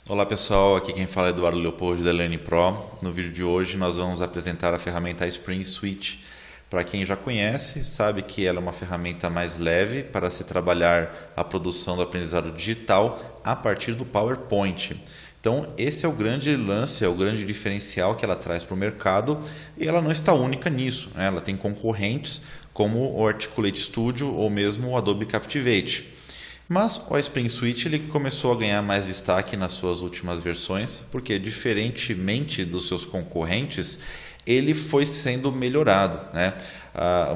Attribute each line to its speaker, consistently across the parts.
Speaker 1: Olá pessoal, aqui quem fala é Eduardo Leopoldo da Learning Pro. No vídeo de hoje nós vamos apresentar a ferramenta Spring Suite. Para quem já conhece, sabe que ela é uma ferramenta mais leve para se trabalhar a produção do aprendizado digital a partir do PowerPoint. Então esse é o grande lance, é o grande diferencial que ela traz para o mercado e ela não está única nisso, né? Ela tem concorrentes como o Articulate Studio ou mesmo o Adobe Captivate. Mas o Spring Suite ele começou a ganhar mais destaque nas suas últimas versões, porque diferentemente dos seus concorrentes, ele foi sendo melhorado, né?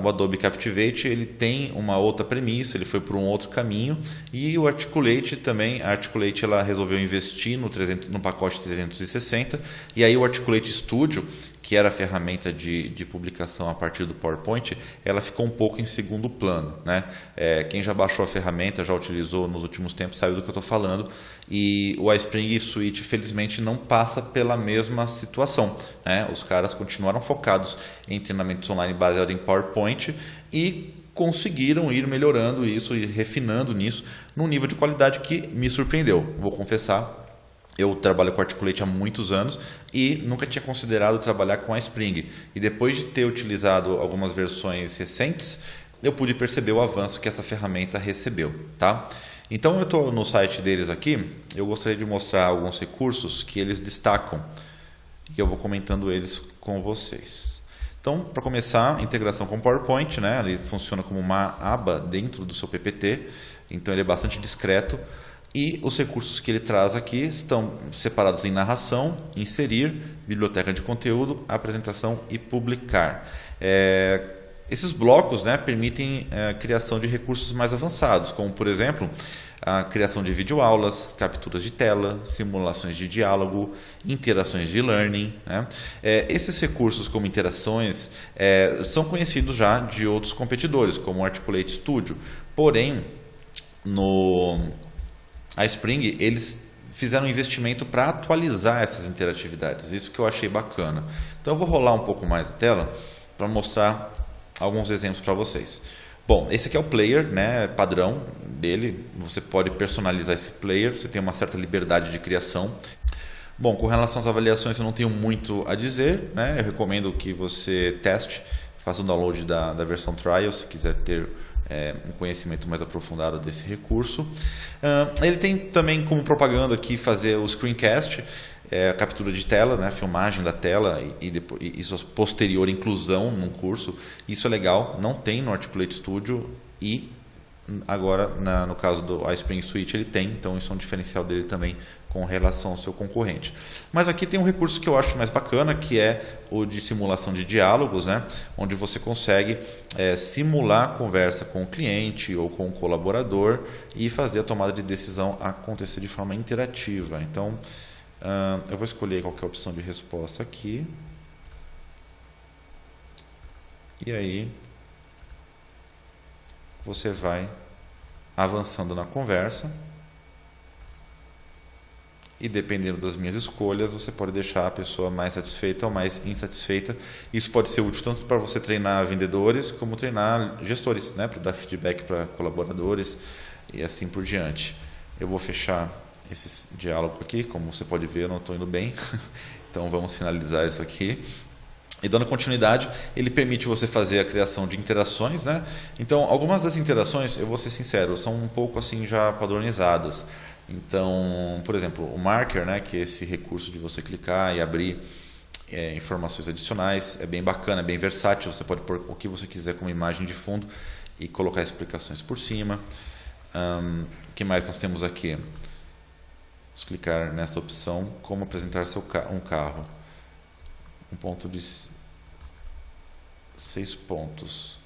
Speaker 1: O Adobe Captivate ele tem uma outra premissa, ele foi por um outro caminho, e o Articulate também, a Articulate ela resolveu investir no pacote 360, e aí o Articulate Studio, que era a ferramenta de publicação a partir do PowerPoint, ela ficou um pouco em segundo plano, né? Quem já baixou a ferramenta, já utilizou nos últimos tempos, sabe do que eu estou falando, e o Spring Suite, felizmente, não passa pela mesma situação, né? Os caras continuaram focados em treinamentos online baseados em PowerPoint e conseguiram ir melhorando isso e refinando nisso num nível de qualidade que me surpreendeu, vou confessar. Eu trabalho com Articulate há muitos anos e nunca tinha considerado trabalhar com a Spring. E depois de ter utilizado algumas versões recentes, eu pude perceber o avanço que essa ferramenta recebeu, tá? Então eu estou no site deles aqui, eu gostaria de mostrar alguns recursos que eles destacam e eu vou comentando eles com vocês. Então, para começar, integração com PowerPoint, né? Ele funciona como uma aba dentro do seu PPT, então ele é bastante discreto. E os recursos que ele traz aqui estão separados em narração, inserir, biblioteca de conteúdo, apresentação e publicar. Esses blocos, né, permitem a criação de recursos mais avançados, como por exemplo a criação de videoaulas, capturas de tela, simulações de diálogo, interações de learning, né? Esses recursos como interações são conhecidos já de outros competidores, como o Articulate Studio. Porém, a Spring, eles fizeram um investimento para atualizar essas interatividades. Isso que eu achei bacana. Então eu vou rolar um pouco mais a tela para mostrar alguns exemplos para vocês. Bom, esse aqui é o player, né, padrão dele. Você pode personalizar esse player, você tem uma certa liberdade de criação. Bom, com relação às avaliações eu não tenho muito a dizer, né? Eu recomendo que você teste, faça o download da versão trial se quiser ter um conhecimento mais aprofundado desse recurso. Ele tem também como propaganda aqui fazer o screencast, a captura de tela, né, filmagem da tela e sua posterior inclusão num curso. Isso é legal, não tem no Articulate Studio e agora no caso do Spring Suite ele tem, então isso é um diferencial dele também com relação ao seu concorrente. Mas aqui tem um recurso que eu acho mais bacana, que é o de simulação de diálogos, né? Onde você consegue simular a conversa com o cliente ou com o colaborador e fazer a tomada de decisão acontecer de forma interativa. Então, eu vou escolher qual que é a opção de resposta aqui. E aí, você vai avançando na conversa. E dependendo das minhas escolhas, você pode deixar a pessoa mais satisfeita ou mais insatisfeita. Isso pode ser útil tanto para você treinar vendedores, como treinar gestores, né? Para dar feedback para colaboradores e assim por diante. Eu vou fechar esse diálogo aqui, como você pode ver, eu não estou indo bem. Então vamos finalizar isso aqui. E dando continuidade, ele permite você fazer a criação de interações, né? Então, algumas das interações, eu vou ser sincero, são um pouco assim já padronizadas. Então, por exemplo, o marker, né, que é esse recurso de você clicar e abrir informações adicionais, é bem bacana, é bem versátil, você pode pôr o que você quiser como imagem de fundo e colocar explicações por cima. O que mais nós temos aqui? Vamos clicar nessa opção, como apresentar um carro. Um ponto de 6 pontos.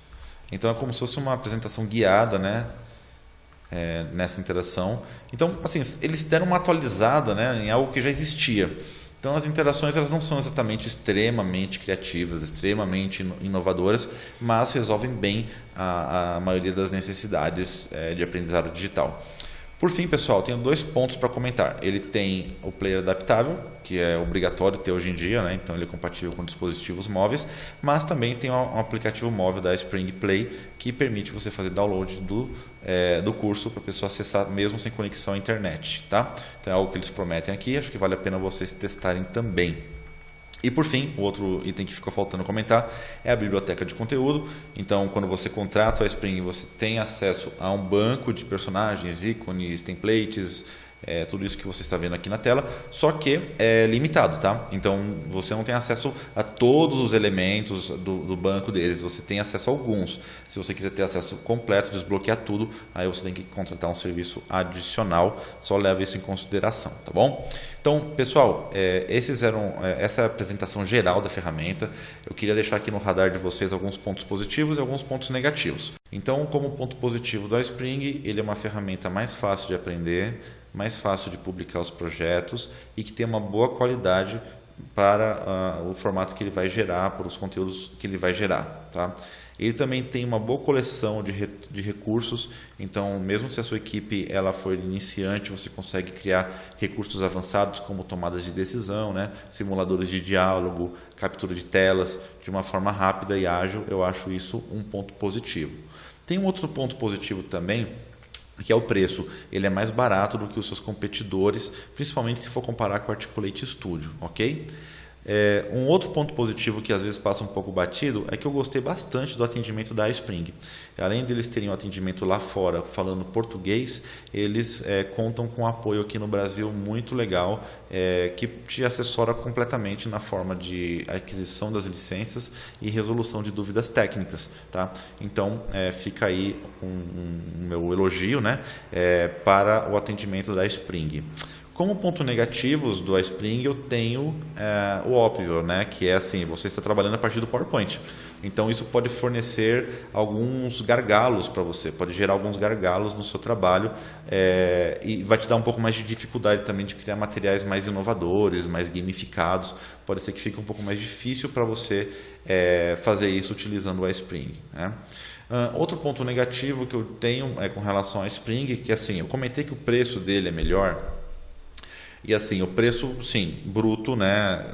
Speaker 1: Então é como se fosse uma apresentação guiada, né? Nessa interação. Então, assim, eles deram uma atualizada, né, em algo que já existia. Então, as interações elas não são exatamente extremamente criativas, extremamente inovadoras, mas resolvem bem a maioria das necessidades de aprendizado digital. Por fim, pessoal, tenho 2 pontos para comentar. Ele tem o player adaptável, que é obrigatório ter hoje em dia, né? Então ele é compatível com dispositivos móveis, mas também tem um aplicativo móvel da Spring Play que permite você fazer download do curso para a pessoa acessar mesmo sem conexão à internet. Tá? Então é algo que eles prometem aqui, acho que vale a pena vocês testarem também. E por fim, o outro item que ficou faltando comentar é a biblioteca de conteúdo. Então, quando você contrata a Spring, você tem acesso a um banco de personagens, ícones, templates, tudo isso que você está vendo aqui na tela, só que é limitado, tá? Então, você não tem acesso a todos os elementos do banco deles, você tem acesso a alguns. Se você quiser ter acesso completo, desbloquear tudo, aí você tem que contratar um serviço adicional, só leva isso em consideração, tá bom? Então, pessoal, essa é a apresentação geral da ferramenta. Eu queria deixar aqui no radar de vocês alguns pontos positivos e alguns pontos negativos. Então, como ponto positivo da Spring, ele é uma ferramenta mais fácil de aprender, mais fácil de publicar os projetos e que tem uma boa qualidade para o formato que ele vai gerar, para os conteúdos que ele vai gerar. Tá? Ele também tem uma boa coleção de recursos, então mesmo se a sua equipe ela for iniciante, você consegue criar recursos avançados como tomadas de decisão, né? Simuladores de diálogo, captura de telas de uma forma rápida e ágil. Eu acho isso um ponto positivo. Tem um outro ponto positivo também, que é o preço. Ele é mais barato do que os seus competidores, principalmente se for comparar com o Articulate Studio, ok? Um outro ponto positivo que às vezes passa um pouco batido é que eu gostei bastante do atendimento da Spring. Além deles terem um atendimento lá fora falando português, eles contam com um apoio aqui no Brasil muito legal, que te assessora completamente na forma de aquisição das licenças e resolução de dúvidas técnicas. Tá? Então fica aí um meu elogio, né, para o atendimento da Spring. Como ponto negativos do Spring, eu tenho o óbvio, né? Que é assim, você está trabalhando a partir do PowerPoint. Então, isso pode fornecer alguns gargalos para você, pode gerar alguns gargalos no seu trabalho e vai te dar um pouco mais de dificuldade também de criar materiais mais inovadores, mais gamificados. Pode ser que fique um pouco mais difícil para você fazer isso utilizando o Spring, né? Outro ponto negativo que eu tenho com relação ao Spring, que assim, eu comentei que o preço dele é melhor. E assim, o preço, sim, bruto, né,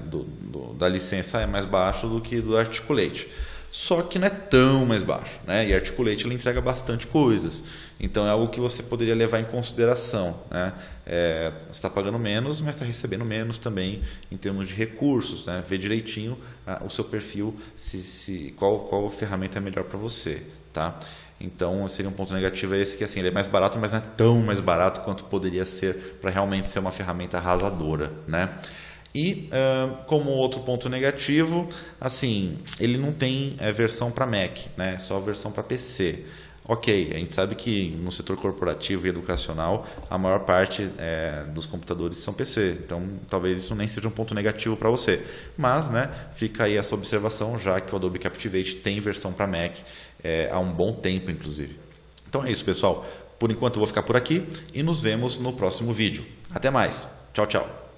Speaker 1: da licença é mais baixo do que do Articulate. Só que não é tão mais baixo, né? E Articulate ele entrega bastante coisas. Então é algo que você poderia levar em consideração, né? Você está pagando menos, mas está recebendo menos também em termos de recursos, né? Ver direitinho o seu perfil, qual ferramenta é melhor para você, tá? Então, seria um ponto negativo esse, que assim, ele é mais barato, mas não é tão mais barato quanto poderia ser para realmente ser uma ferramenta arrasadora, né? E como outro ponto negativo, assim, ele não tem versão para Mac, né? Só versão para PC. Ok, a gente sabe que no setor corporativo e educacional a maior parte dos computadores são PC, então talvez isso nem seja um ponto negativo para você. Mas, né, fica aí essa observação, já que o Adobe Captivate tem versão para Mac há um bom tempo, inclusive. Então é isso, pessoal. Por enquanto eu vou ficar por aqui e nos vemos no próximo vídeo. Até mais. Tchau, tchau.